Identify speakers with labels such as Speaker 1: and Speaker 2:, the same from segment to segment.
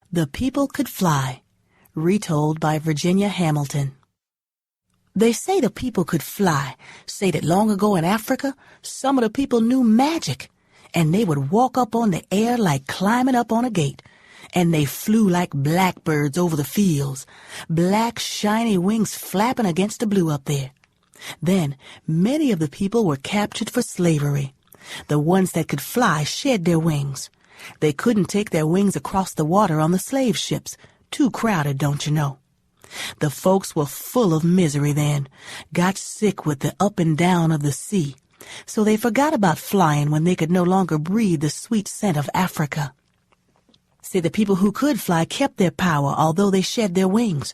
Speaker 1: The People Could Fly, retold by Virginia Hamilton. They say the people could fly, say that long ago in Africa, some of the people knew magic, and they would walk up on the air like climbing up on a gate, and they flew like blackbirds over the fields, black shiny wings flapping against the blue up there. Then many of the people were captured for slavery. The ones that could fly shed their wings. They couldn't take their wings across the water on the slave ships. Too crowded, don't you know? The folks were full of misery then, got sick with the up and down of the sea, so they forgot about flying when they could no longer breathe the sweet scent of Africa. See, the people who could fly kept their power, although they shed their wings.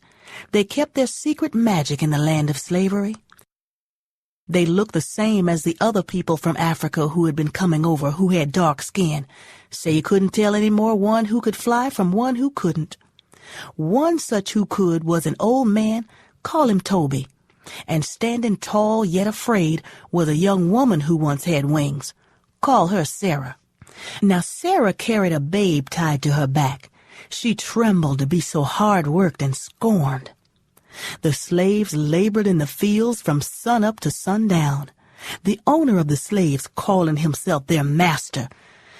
Speaker 1: They kept their secret magic in the land of slavery. They looked the same as the other people from Africa who had been coming over, who had dark skin. Say you couldn't tell any more one who could fly from one who couldn't. One such who could was an old man, call him Toby, and standing tall yet afraid was a young woman who once had wings. Call her Sarah. Now Sarah carried a babe tied to her back. She trembled to be so hard-worked and scorned. The slaves labored in the fields from sun up to sundown. The owner of the slaves, calling himself their master,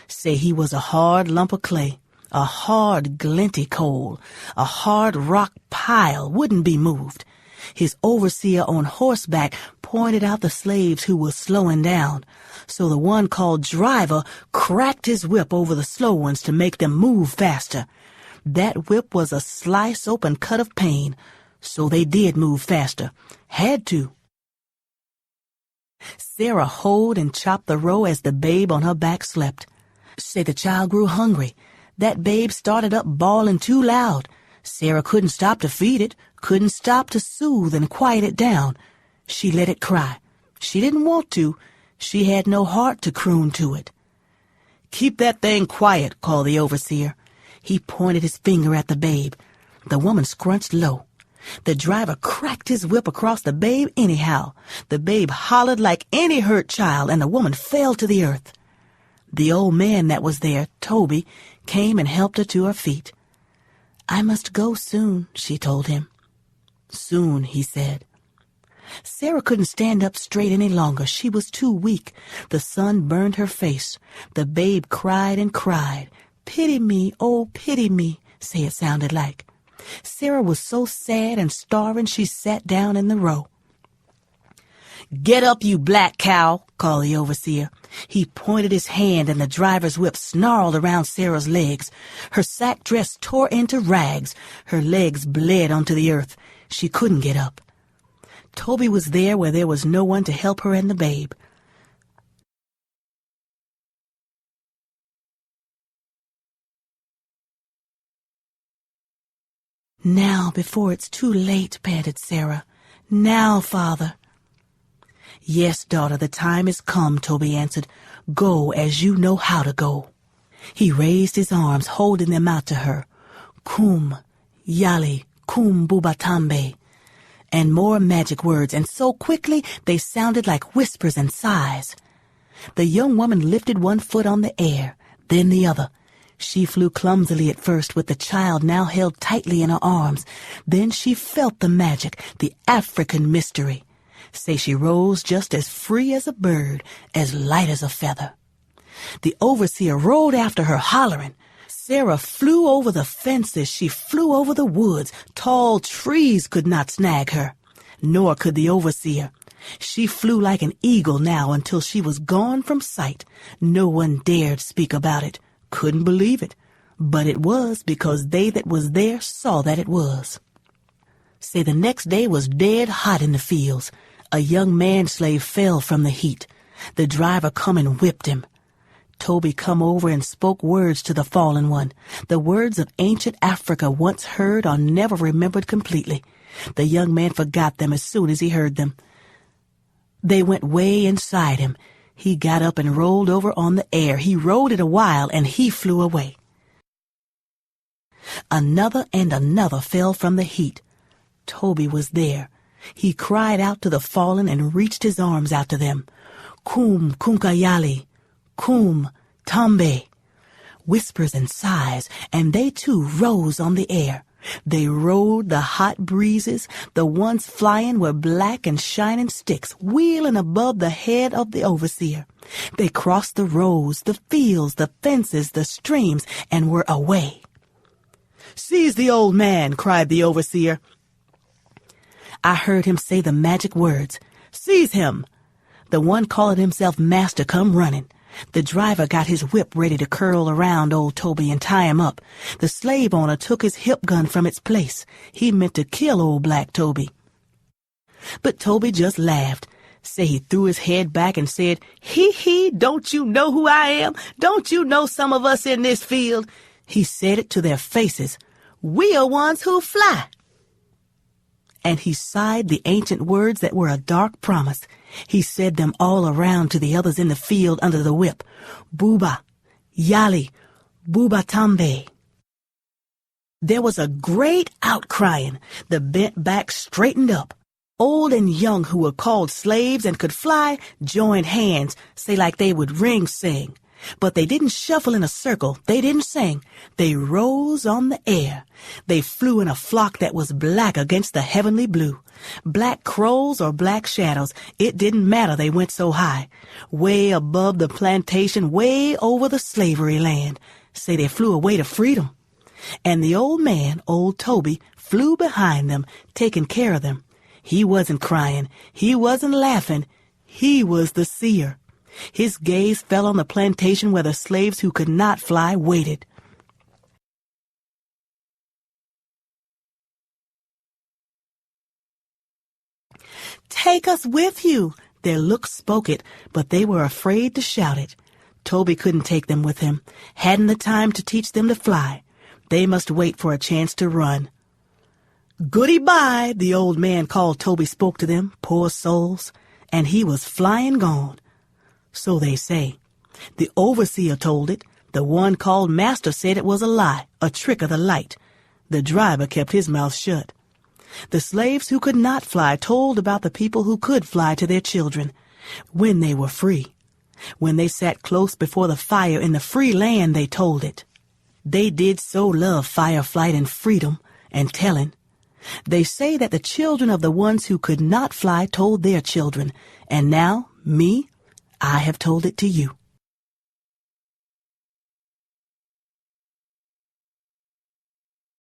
Speaker 1: say he was a hard lump of clay, a hard glinty coal, a hard rock pile, wouldn't be moved. His overseer on horseback pointed out the slaves who were slowing down, so the one called driver cracked his whip over the slow ones to make them move faster. That whip was a slice open cut of pain, so they did move faster. Had to. Sarah hoed and chopped the row as the babe on her back slept. Say the child grew hungry. That babe started up bawling too loud. Sarah couldn't stop to feed it, couldn't stop to soothe and quiet it down. She let it cry. She didn't want to. She had no heart to croon to it. "Keep that thing quiet," called the overseer. He pointed his finger at the babe. The woman scrunched low. The driver cracked his whip across the babe anyhow. The babe hollered like any hurt child, and the woman fell to the earth. The old man that was there, Toby, came and helped her to her feet. "I must go soon," she told him. "Soon," he said. Sarah couldn't stand up straight any longer. She was too weak. The sun burned her face. The babe cried and cried. "Pity me, oh, pity me," say it sounded like. Sarah was so sad and starving she sat down in the row. "Get up, you black cow," called the overseer. He pointed his hand and the driver's whip snarled around Sarah's legs. Her sack dress tore into rags. Her legs bled onto the earth. She couldn't get up. Toby was there where there was no one to help her and the babe. "Now, before it's too late," panted Sarah. "Now, Father." "Yes, daughter, the time is come," Toby answered. "Go as you know how to go." He raised his arms, holding them out to her. "Kum, Yali, Kum Bubatambe," and more magic words, and so quickly they sounded like whispers and sighs. The young woman lifted one foot on the air, then the other. She flew clumsily at first, with the child now held tightly in her arms. Then she felt the magic, the African mystery. Say she rose just as free as a bird, as light as a feather. The overseer rode after her, hollering. Sarah flew over the fences. She flew over the woods. Tall trees could not snag her, nor could the overseer. She flew like an eagle now until she was gone from sight. No one dared speak about it. Couldn't believe it, but it was, because they that was there saw that it was. Say the next day was dead hot in the fields. A young man-slave fell from the heat. The driver come and whipped him. Toby come over and spoke words to the fallen one, the words of ancient Africa, once heard or never remembered completely. The young man forgot them as soon as he heard them. They went way inside him. He got up and rolled over on the air. He rode it a while, and he flew away. Another and another fell from the heat. Toby was there. He cried out to the fallen and reached his arms out to them. "Kum Kunkayali, Kum Tambe." whispers and sighs, and they too rose on the air. They rode the hot breezes. The ones flying were black and shining sticks, wheeling above the head of the overseer. They crossed the roads, the fields, the fences, the streams, and were away. "Seize the old man," cried the overseer. I heard him say the magic words, "Seize him." The one calling himself master come running. The driver got his whip ready to curl around old Toby and tie him up. The slave owner took his hip gun from its place. He meant to kill old black Toby. But Toby just laughed. Say he threw his head back and said, "Hee, don't you know who I am? Don't you know some of us in this field?" He said it to their faces. "We are ones who fly." And he sighed the ancient words that were a dark promise. He said them all around to the others in the field under the whip. "Booba, Yali, Booba Tambe." There was a great outcrying. The bent backs straightened up. Old and young who were called slaves and could fly joined hands, say like they would ring sing. But they didn't shuffle in a circle. They didn't sing. They rose on the air. They flew in a flock that was black against the heavenly blue. Black crows or black shadows, it didn't matter, they went so high. Way above the plantation, way over the slavery land. Say they flew away to freedom. And the old man, old Toby, flew behind them, taking care of them. He wasn't crying. He wasn't laughing. He was the seer. His gaze fell on the plantation where the slaves who could not fly waited. "Take us with you." Their looks spoke it, but they were afraid to shout it. Toby couldn't take them with him, hadn't the time to teach them to fly. They must wait for a chance to run. "Goody-bye," the old man called Toby spoke to them, poor souls, and he was flying gone. So they say. The overseer told it. The one called master said it was a lie, a trick of the light. The driver kept his mouth shut. The slaves who could not fly told about the people who could fly to their children, when they were free. When they sat close before the fire in the free land, they told it. They did so love fireflight and freedom and telling. They say that the children of the ones who could not fly told their children, and now, me, I have told it to you.